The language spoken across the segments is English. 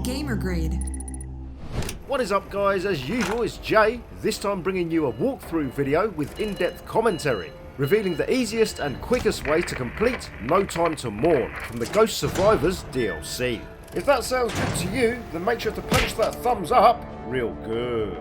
gamer grade. What is up guys, as usual it's Jay, this time bringing you a walkthrough video with in-depth commentary, revealing the easiest and quickest way to complete No Time to Mourn from the Ghost Survivors DLC. If that sounds good to you, then make sure to punch that thumbs up real good.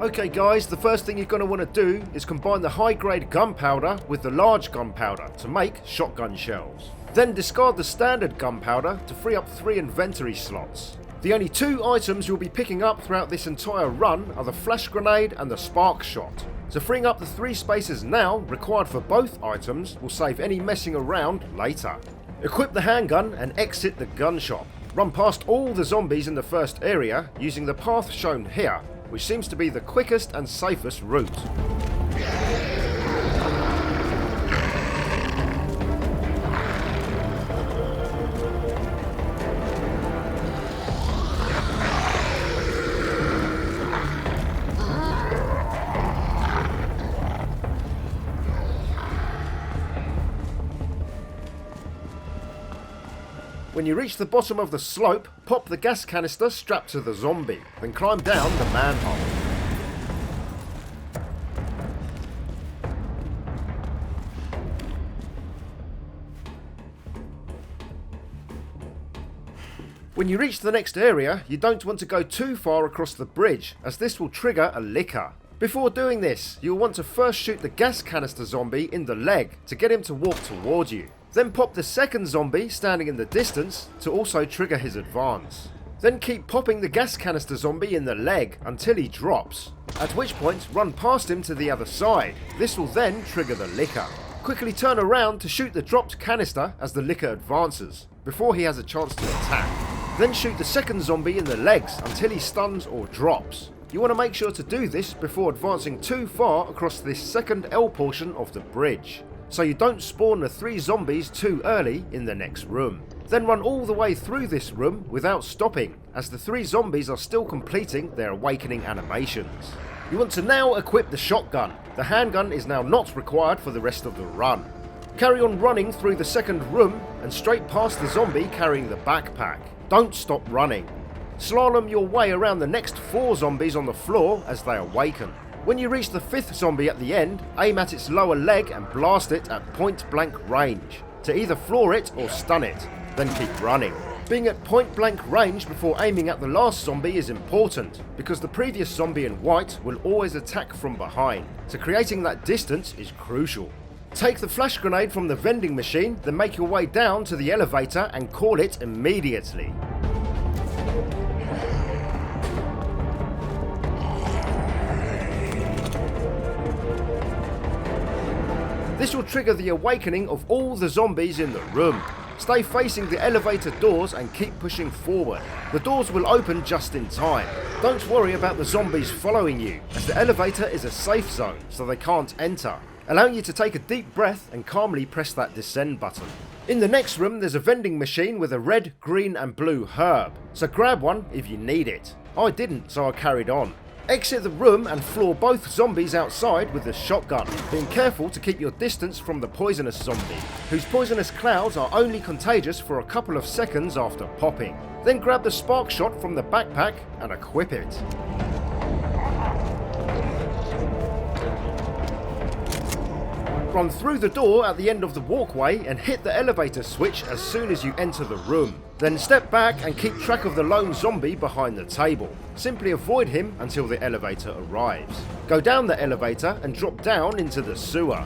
Okay guys, the first thing you're going to want to do is combine the high grade gunpowder with the large gunpowder to make shotgun shells. Then discard the standard gunpowder to free up 3 inventory slots. The only 2 items you'll be picking up throughout this entire run are the flash grenade and the spark shot. So freeing up the 3 spaces now required for both items will save any messing around later. Equip the handgun and exit the gun shop. Run past all the zombies in the first area using the path shown here, which seems to be the quickest and safest route. When you reach the bottom of the slope, pop the gas canister strapped to the zombie, then climb down the manhole. When you reach the next area, you don't want to go too far across the bridge, as this will trigger a licker. Before doing this, you'll want to first shoot the gas canister zombie in the leg to get him to walk toward you. Then pop the second zombie standing in the distance to also trigger his advance. Then keep popping the gas canister zombie in the leg until he drops, at which point run past him to the other side. This will then trigger the licker. Quickly turn around to shoot the dropped canister as the licker advances, before he has a chance to attack. Then shoot the second zombie in the legs until he stuns or drops. You want to make sure to do this before advancing too far across this second L portion of the bridge, so you don't spawn the 3 zombies too early in the next room. Then run all the way through this room without stopping, as the 3 zombies are still completing their awakening animations. You want to now equip the shotgun. The handgun is now not required for the rest of the run. Carry on running through the second room and straight past the zombie carrying the backpack. Don't stop running. Slalom your way around the next 4 zombies on the floor as they awaken. When you reach the 5th zombie at the end, aim at its lower leg and blast it at point blank range, to either floor it or stun it, then keep running. Being at point blank range before aiming at the last zombie is important, because the previous zombie in white will always attack from behind, so creating that distance is crucial. Take the flash grenade from the vending machine, then make your way down to the elevator and call it immediately. This will trigger the awakening of all the zombies in the room. Stay facing the elevator doors and keep pushing forward. The doors will open just in time. Don't worry about the zombies following you, as the elevator is a safe zone, so they can't enter, allowing you to take a deep breath and calmly press that descend button. In the next room there's a vending machine with a red, green and blue herb, so grab one if you need it. I didn't, so I carried on. Exit the room and floor both zombies outside with the shotgun, being careful to keep your distance from the poisonous zombie, whose poisonous clouds are only contagious for a couple of seconds after popping. Then grab the spark shot from the backpack and equip it. Run through the door at the end of the walkway and hit the elevator switch as soon as you enter the room. Then step back and keep track of the lone zombie behind the table. Simply avoid him until the elevator arrives. Go down the elevator and drop down into the sewer.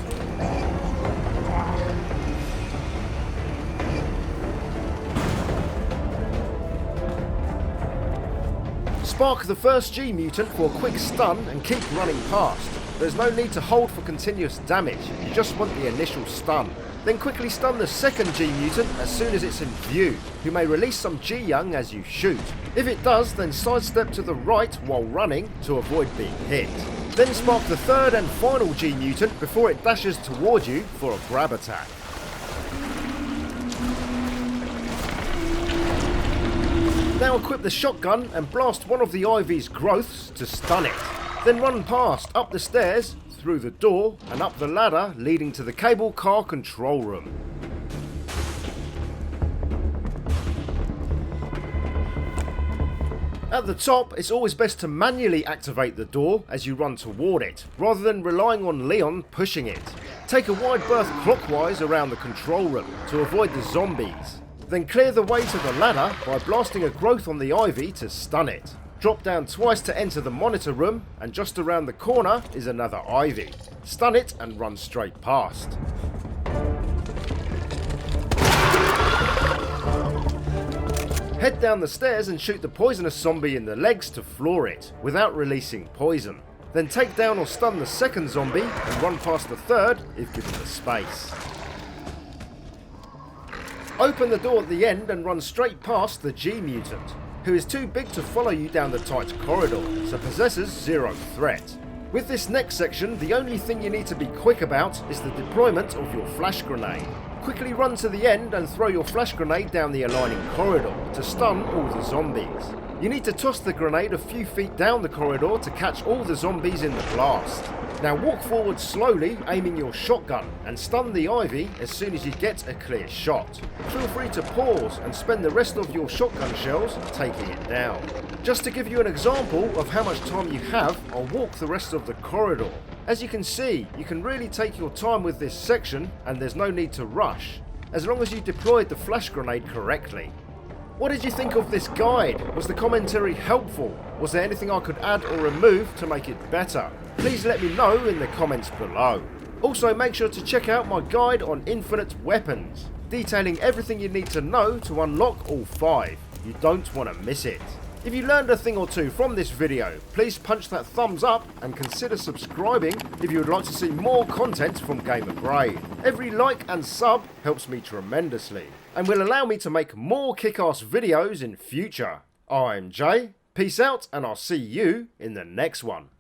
Spark the first G mutant for a quick stun and keep running past. There's no need to hold for continuous damage, you just want the initial stun. Then quickly stun the second G mutant as soon as it's in view, who may release some G young as you shoot. If it does, then sidestep to the right while running to avoid being hit. Then spark the third and final G mutant before it dashes toward you for a grab attack. Now equip the shotgun and blast one of the Ivy's growths to stun it. Then run past, up the stairs, through the door, and up the ladder leading to the cable car control room. At the top, it's always best to manually activate the door as you run toward it, rather than relying on Leon pushing it. Take a wide berth clockwise around the control room to avoid the zombies. Then clear the way to the ladder by blasting a growth on the ivy to stun it. Drop down twice to enter the monitor room, and just around the corner is another ivy. Stun it and run straight past. Head down the stairs and shoot the poisonous zombie in the legs to floor it, without releasing poison. Then take down or stun the second zombie and run past the third if given the space. Open the door at the end and run straight past the G-Mutant, who is too big to follow you down the tight corridor, so possesses zero threat. With this next section, the only thing you need to be quick about is the deployment of your flash grenade. Quickly run to the end and throw your flash grenade down the aligning corridor to stun all the zombies. You need to toss the grenade a few feet down the corridor to catch all the zombies in the blast. Now walk forward slowly, aiming your shotgun, and stun the ivy as soon as you get a clear shot. Feel free to pause and spend the rest of your shotgun shells taking it down. Just to give you an example of how much time you have, I'll walk the rest of the corridor. As you can see, you can really take your time with this section, and there's no need to rush, as long as you deployed the flash grenade correctly. What did you think of this guide? Was the commentary helpful? Was there anything I could add or remove to make it better? Please let me know in the comments below. Also, make sure to check out my guide on infinite weapons, detailing everything you need to know to unlock all 5. You don't want to miss it. If you learned a thing or two from this video, please punch that thumbs up and consider subscribing if you would like to see more content from Gamer Grade. Every like and sub helps me tremendously and will allow me to make more kick-ass videos in future. I'm Jay, peace out, and I'll see you in the next one.